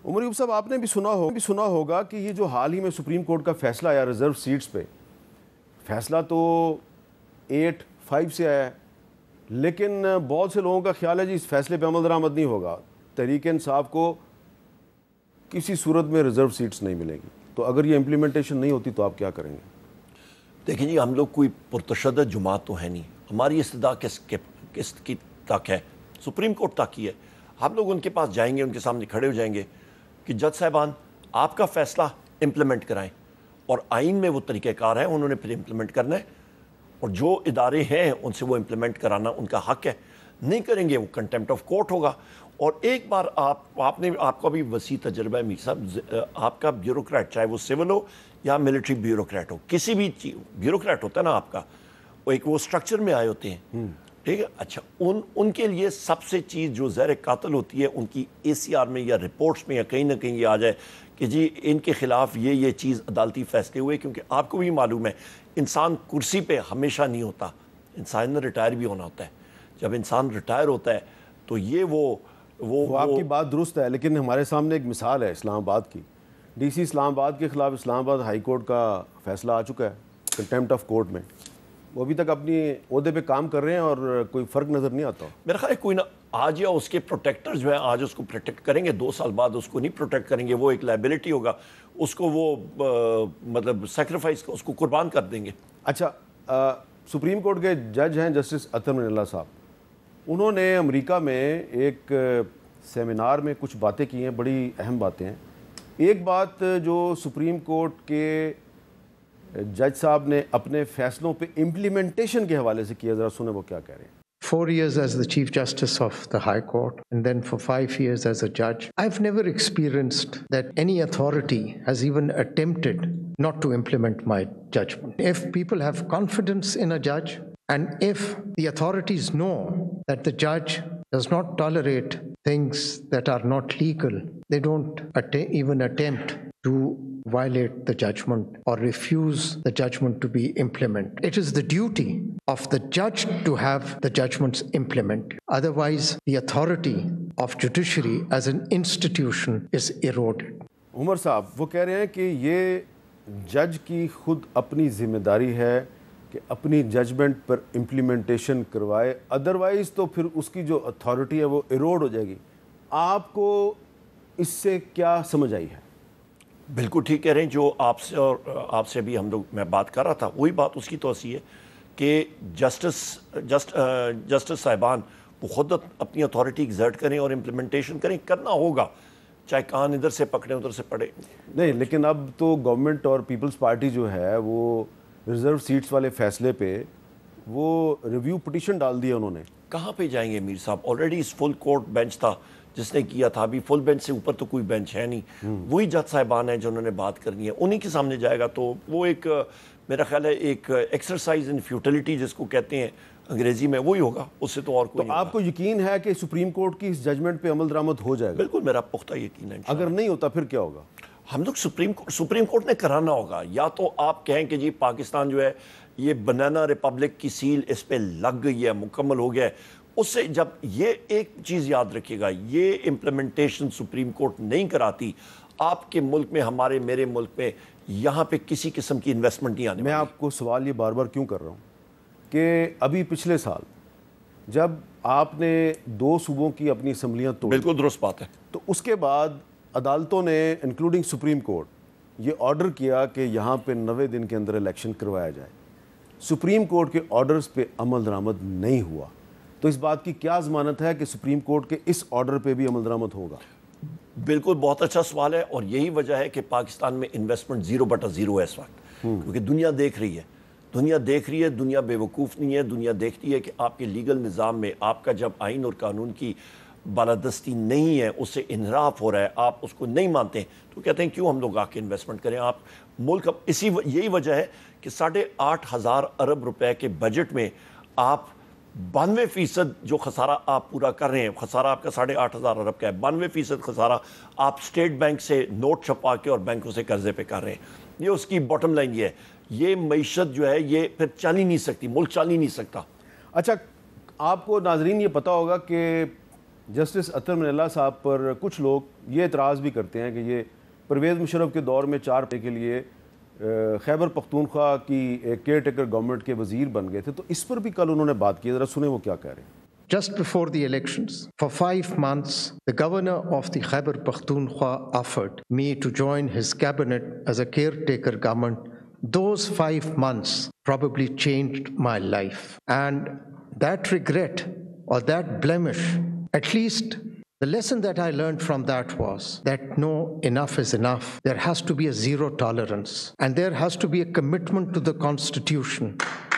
عمر ایوب صاحب، آپ نے بھی سنا ہوگا کہ یہ جو حال ہی میں سپریم کورٹ کا فیصلہ آیا ریزرو سیٹس پہ، فیصلہ تو 8-5 سے آیا ہے، لیکن بہت سے لوگوں کا خیال ہے جی اس فیصلے پہ عمل درآمد نہیں ہوگا، تحریک انصاف کو کسی صورت میں ریزرو سیٹس نہیں ملے گی، تو اگر یہ امپلیمنٹیشن نہیں ہوتی تو آپ کیا کریں گے؟ دیکھیں جی، ہم لوگ کوئی پرتشدد جماعت تو ہے نہیں، ہماری استدعا کس کی تک ہے؟ سپریم کورٹ تک ہی ہے۔ ہم لوگ ان کے پاس جائیں گے، ان کے سامنے کھڑے ہو جائیں گے کہ جج صاحبان آپ کا فیصلہ امپلیمنٹ کرائیں، اور آئین میں وہ طریقہ کار ہے، انہوں نے پھر امپلیمنٹ کرنا ہے، اور جو ادارے ہیں ان سے وہ امپلیمنٹ کرانا ان کا حق ہے، نہیں کریں گے وہ کنٹیمپٹ آف کورٹ ہوگا۔ اور ایک بار آپ کا بھی وسیع تجربہ ہے میر صاحب، آپ کا بیوروکریٹ چاہے وہ سول ہو یا ملٹری بیوروکریٹ ہو، کسی بھی بیوروکریٹ ہوتا ہے نا آپ کا، وہ اسٹرکچر میں آئے ہوتے ہیں، ٹھیک ہے؟ اچھا، ان کے لیے سب سے چیز جو زہر قاتل ہوتی ہے، ان کی اے سی آر میں یا رپورٹس میں یا کہیں نہ کہیں یہ آ جائے کہ جی ان کے خلاف یہ چیز عدالتی فیصلے ہوئے، کیونکہ آپ کو بھی معلوم ہے انسان کرسی پہ ہمیشہ نہیں ہوتا، انسان نے ریٹائر بھی ہونا ہوتا ہے۔ جب انسان ریٹائر ہوتا ہے تو یہ وہ آپ کی بات درست ہے، لیکن ہمارے سامنے ایک مثال ہے اسلام آباد کی، ڈی سی اسلام آباد کے خلاف اسلام آباد ہائی کورٹ کا فیصلہ آ چکا ہے کنٹیمپٹ آف کورٹ میں، وہ ابھی تک اپنی عہدے پہ کام کر رہے ہیں اور کوئی فرق نظر نہیں آتا۔ میرا خیال ہے کوئی نہ آج یا اس کے پروٹیکٹر جو ہیں آج اس کو پروٹیکٹ کریں گے، 2 سال بعد اس کو نہیں پروٹیکٹ کریں گے، وہ ایک لائبلٹی ہوگا، اس کو وہ مطلب سیکریفائس اس کو قربان کر دیں گے۔ اچھا، سپریم کورٹ کے جج ہیں جسٹس اطہر من اللہ صاحب، انہوں نے امریکہ میں ایک سیمینار میں کچھ باتیں کی ہیں، بڑی اہم باتیں ہیں۔ ایک بات جو سپریم کورٹ کے جج صاحب نے اپنے فیصلوں پہ امپلیمنٹیشن کے حوالے سے کیا، ذرا سنیں وہ کیا کہہ رہے ہیں۔ 4 years as the Chief Justice of the High Court and then for 5 years as a judge, I've never experienced that any authority has even attempted not to implement my judgment. If people have confidence in a judge and if the authorities know that the judge does not tolerate things that are not legal, they don't even attempt to violate the judgment or refuse the judgment to be implemented. It is the duty of the judge to have the judgments implemented. Otherwise, the authority of judiciary as an institution is eroded. عمر صاحب وہ کہہ رہے ہیں کہ یہ جج کی خود اپنی ذمہ داری ہے کہ اپنی ججمنٹ پر امپلیمنٹیشن کروائے، ادروائز تو پھر اس کی جو اتھارٹی ہے وہ ایروڈ ہو جائے گی۔ آپ کو اس سے کیا سمجھ آئی ہے؟ بالکل ٹھیک کہہ رہے ہیں، جو آپ سے بھی میں بات کر رہا تھا، وہی بات اس کی توسیع ہے کہ جسٹس صاحبان وہ خود اپنی اتھارٹی ایگزرٹ کریں اور امپلیمنٹیشن کریں، کرنا ہوگا، چاہے کان ادھر سے پکڑیں ادھر سے پڑے۔ نہیں، لیکن اب تو گورنمنٹ اور پیپلز پارٹی جو ہے وہ ریزرو سیٹس والے فیصلے پہ وہ ریویو پٹیشن ڈال دیا انہوں نے۔ کہاں پہ جائیں گے میر صاحب؟ آلریڈی اس فل کورٹ بینچ تھا جس نے کیا تھا، ابھی فل بینچ سے اوپر تو کوئی بینچ ہے نہیں، وہی جج صاحبان ہیں جنہوں نے بات کرنی ہے، انہی کے سامنے جائے گا، تو وہ ایک میرا خیال ہے ایک ایکسرسائز ان فیوٹیلٹی جس کو کہتے ہیں انگریزی میں، وہی ہوگا، اس سے تو اور کوئی۔ تو آپ کو یقین ہے کہ سپریم کورٹ کی اس ججمنٹ پہ عمل درآمد ہو جائے گا؟ بالکل میرا پختہ یقین ہے۔ اگر نہیں ہوتا پھر کیا ہوگا؟ ہم لوگ سپریم کورٹ نے کرانا ہوگا، یا تو آپ کہیں کہ جی پاکستان جو ہے یہ بنانا ریپبلک کی سیل اس پہ لگ گئی ہے، مکمل ہو گیا ہے، اس سے جب یہ ایک چیز یاد رکھیے گا، یہ امپلیمنٹیشن سپریم کورٹ نہیں کراتی، آپ کے ملک میں، ہمارے میرے ملک میں، یہاں پہ کسی قسم کی انویسٹمنٹ نہیں آنے والی۔ میں آپ کو سوال یہ بار بار کیوں کر رہا ہوں کہ ابھی پچھلے سال جب آپ نے 2 صوبوں کی اپنی اسمبلیاں توڑی، بالکل درست بات ہے، تو اس کے بعد عدالتوں نے انکلوڈنگ سپریم کورٹ یہ آرڈر کیا کہ یہاں پہ 90 دن کے اندر الیکشن کروایا جائے، سپریم کورٹ کے آرڈرز پہ عمل درآمد نہیں ہوا، تو اس بات کی کیا ضمانت ہے کہ سپریم کورٹ کے اس آرڈر پہ بھی عمل درآمد ہوگا؟ بالکل بہت اچھا سوال ہے، اور یہی وجہ ہے کہ پاکستان میں انویسٹمنٹ 0/0 ہے اس وقت، کیونکہ دنیا دیکھ رہی ہے، دنیا بے وقوف نہیں ہے، دنیا دیکھتی ہے کہ آپ کے لیگل نظام میں آپ کا جب آئین اور قانون کی بالادستی نہیں ہے، اس سے انحراف ہو رہا ہے، آپ اس کو نہیں مانتے تو کہتے ہیں کیوں ہم لوگ آ کے انویسٹمنٹ کریں۔ آپ ملک یہی وجہ ہے کہ 8,500 ارب روپے کے بجٹ میں آپ 92% جو خسارہ آپ پورا کر رہے ہیں، خسارہ آپ کا 8,500 ارب کا ہے، 92% خسارہ آپ اسٹیٹ بینک سے نوٹ چھپا کے اور بینکوں سے قرضے پہ کر رہے ہیں۔ یہ اس کی باٹم لائن یہ ہے، یہ معیشت جو ہے یہ پھر چل ہی نہیں سکتی، ملک چل ہی نہیں سکتا۔ اچھا، آپ کو ناظرین یہ پتہ ہوگا کہ جسٹس اطہر من اللہ صاحب پر کچھ لوگ یہ اعتراض بھی کرتے ہیں کہ یہ پرویز مشرف کے دور میں 4 کے لیے خیبر پختونخوا کی ایک کیئر ٹیکر گورنمنٹ کے وزیر بن گئے تھے, تو اس پر بھی کل انہوں نے بات کی, ذرا سنیں وہ کیا کہہ رہے ہیں. Just before the elections, for 5 months, the governor of the Khyber Pakhtunkhwa offered me to join his cabinet as a caretaker government. Those 5 months probably changed my life. And that regret or that blemish, at least the lesson that I learned from that was that no, enough is enough. There has to be a zero tolerance. And there has to be a commitment to the Constitution,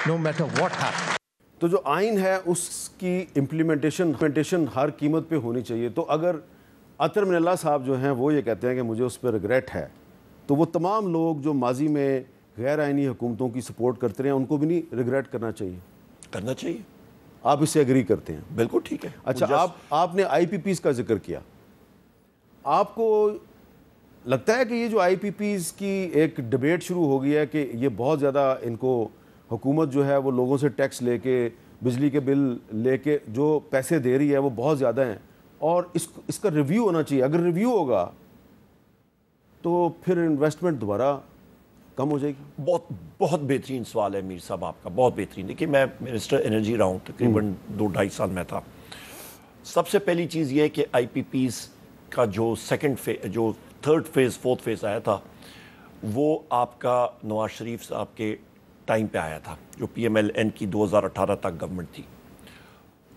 no matter what happens. تو جو آئین ہے اس کی implementation ہر قیمت پہ ہونی چاہیے. تو اگر عطر من اللہ صاحب جو ہیں وہ یہ کہتے ہیں کہ مجھے اس پہ ریگریٹ ہے, تو وہ تمام لوگ جو ماضی میں غیر آئینی حکومتوں کی سپورٹ کرتے رہے ہیں ان کو بھی نہیں ریگریٹ کرنا چاہیے؟ کرنا چاہیے. آپ اس سے ایگری کرتے ہیں؟ بالکل ٹھیک ہے. اچھا, آپ نے آئی پی پیز کا ذکر کیا. آپ کو لگتا ہے کہ یہ جو آئی پی پیز کی ایک ڈیبیٹ شروع ہو گئی ہے کہ یہ بہت زیادہ ان کو حکومت جو ہے وہ لوگوں سے ٹیکس لے کے, بجلی کے بل لے کے جو پیسے دے رہی ہے وہ بہت زیادہ ہیں, اور اس کا ریویو ہونا چاہیے. اگر ریویو ہوگا تو پھر انویسٹمنٹ دوبارہ کم ہو جائے گی؟ بہت بہترین سوال ہے میر صاحب آپ کا, بہت بہترین. دیکھیے میں منسٹر انرجی رہا ہوں تقریباً 2-2.5 سال میں تھا. سب سے پہلی چیز یہ ہے کہ آئی پی پیز کا جو جو 3rd فیز 4th فیز آیا تھا وہ آپ کا نواز شریف صاحب کے ٹائم پہ آیا تھا, جو پی ایم ایل این کی 2018 تک گورنمنٹ تھی.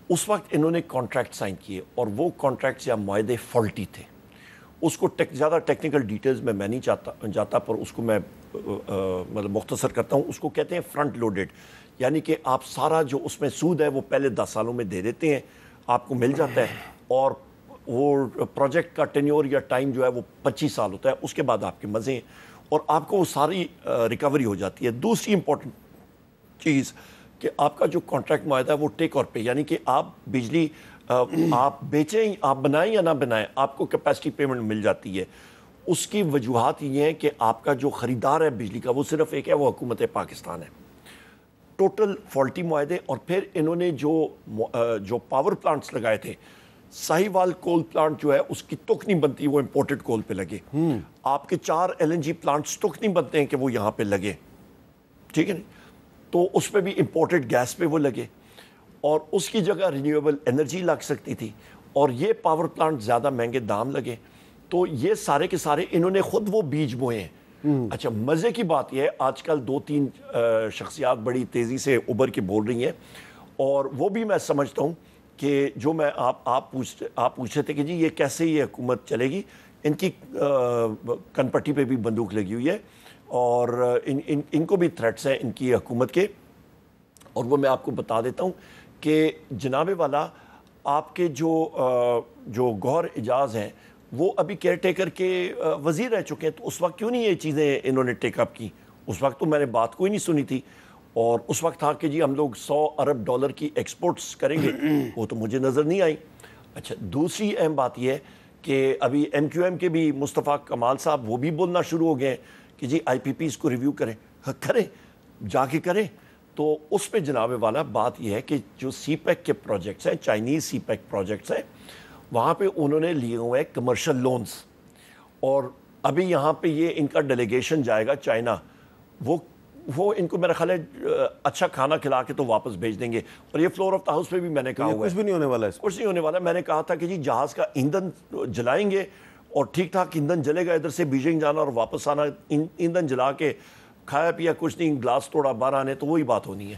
اس وقت انہوں نے کانٹریکٹ سائن کیے اور وہ کانٹریکٹس یا معاہدے فالٹی تھے. اس کو زیادہ ٹیکنیکل ڈیٹیلز میں نہیں جاتا, پر اس کو میں مطلب مختصر کرتا ہوں. اس کو کہتے ہیں فرنٹ لوڈڈ, یعنی کہ آپ سارا جو اس میں سود ہے وہ پہلے 10 سالوں میں دے دیتے ہیں, آپ کو مل جاتا ہے, اور وہ پروجیکٹ کا ٹینیور یا ٹائم جو ہے وہ 25 سال ہوتا ہے. اس کے بعد آپ کے مزے ہیں اور آپ کو وہ ساری ریکوری ہو جاتی ہے. دوسری امپورٹنٹ چیز کہ آپ کا جو کانٹریکٹ معاہدہ ہے وہ ٹیک اور پے, یعنی کہ آپ بجلی آپ بیچیں, آپ بنائیں یا نہ بنائیں, آپ کو کیپیسٹی پیمنٹ مل جاتی ہے. اس کی وجوہات یہ ہیں کہ آپ کا جو خریدار ہے بجلی کا وہ صرف ایک ہے, وہ حکومت پاکستان ہے. ٹوٹل فالٹی معاہدے. اور پھر انہوں نے جو پاور پلانٹس لگائے تھے, ساہیوال کول پلانٹ جو ہے اس کی تک نہیں بنتی, وہ امپورٹڈ کول پہ لگے. آپ کے 4 LNG پلانٹس تک نہیں بنتے ہیں کہ وہ یہاں پہ لگے, ٹھیک ہے نا, تو اس پہ بھی امپورٹڈ گیس پہ وہ لگے, اور اس کی جگہ رینیویبل انرجی لگ سکتی تھی, اور یہ پاور پلانٹ زیادہ مہنگے دام لگے. تو یہ سارے کے سارے انہوں نے خود وہ بیج بوئے ہیں. اچھا, مزے کی بات یہ ہے آج کل 2-3 شخصیات بڑی تیزی سے ابھر کے بول رہی ہیں, اور وہ بھی میں سمجھتا ہوں کہ جو میں آپ پوچھ رہے تھے کہ جی یہ کیسے یہ حکومت چلے گی, ان کی کن پٹی پہ بھی بندوق لگی ہوئی ہے, اور ان کو بھی تھریٹس ہیں ان کی حکومت کے. اور وہ میں آپ کو بتا دیتا ہوں کہ جناب والا آپ کے جو گوہر اعجاز ہیں وہ ابھی کیئر ٹیکر کے وزیر رہ چکے ہیں, تو اس وقت کیوں نہیں یہ چیزیں انہوں نے ٹیک اپ کی؟ اس وقت تو میں نے بات کوئی نہیں سنی تھی, اور اس وقت تھا کہ جی ہم لوگ $100 ارب کی ایکسپورٹس کریں گے, وہ تو مجھے نظر نہیں آئی. اچھا, دوسری اہم بات یہ ہے کہ ابھی MQM کے بھی مصطفیٰ کمال صاحب وہ بھی بولنا شروع ہو گئے ہیں کہ جی آئی پی پیز کو ریویو کریں جا کے کریں. تو اس پہ جناب والا بات یہ ہے کہ جو سی پیک کے پروجیکٹس ہیں, چائنیز سی پیک پروجیکٹس ہیں, وہاں پہ انہوں نے لیے ہوئے ہیں کمرشل لونز, اور ابھی یہاں پہ یہ ان کا ڈیلیگیشن جائے گا چائنا, وہ ان کو میرا خیال ہے اچھا کھانا کھلا کے تو واپس بھیج دیں گے. اور یہ فلور آف دا ہاؤس پہ بھی میں نے کہا ہوا ہے کچھ بھی نہیں ہونے والا ہے, کچھ نہیں ہونے والا. میں نے کہا تھا کہ جی جہاز کا ایندھن جلائیں گے, اور ٹھیک ٹھاک ایندھن جلے گا, ادھر سے بیجنگ جانا اور واپس آنا, ایندھن جلا کے کھایا پیا کچھ نہیں, گلاس توڑا باہر آنے, تو وہی بات ہونی ہے.